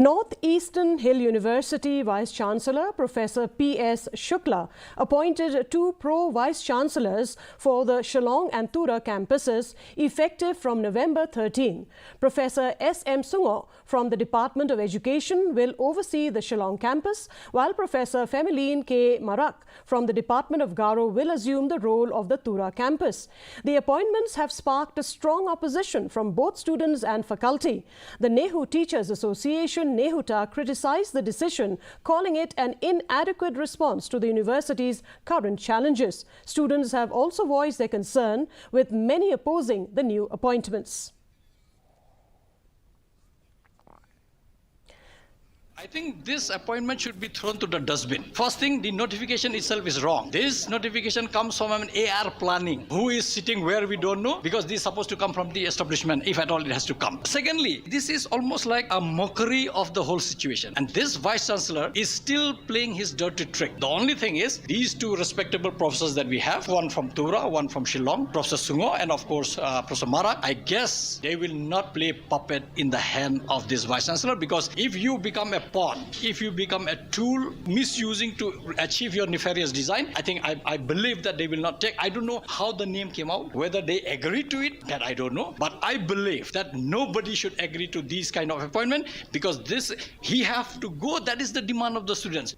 Northeastern Hill University Vice-Chancellor Professor P.S. Shukla appointed 2 pro-Vice-Chancellors for the Shillong and Tura campuses effective from November 13. Professor S.M. Sungo from the Department of Education will oversee the Shillong campus, while Professor Femiline K. Marak from the Department of Garo will assume the role of the Tura campus. The appointments have sparked a strong opposition from both students and faculty. The Nehu Teachers Association Nehu criticized the decision, calling it an inadequate response to the university's current challenges. Students have also voiced their concern, with many opposing the new appointments. I think this appointment should be thrown to the dustbin. First thing, the notification itself is wrong. This notification comes from an AR planning. Who is sitting where we don't know, because this is supposed to come from the establishment, if at all it has to come. Secondly, this is almost like a mockery of the whole situation. And this Vice-Chancellor is still playing his dirty trick. The only thing is, these 2 respectable professors that we have, one from Tura, one from Shillong, Professor Sungo, and of course, Professor Marak, I guess they will not play puppet in the hand of this Vice-Chancellor, because if you become a pawn, if you become a tool misusing to achieve your nefarious design, I believe that they will not take. I don't know how the name came out, whether they agree to it, that I don't know. But I believe that nobody should agree to these kind of appointment, because he have to go. That is the demand of the students.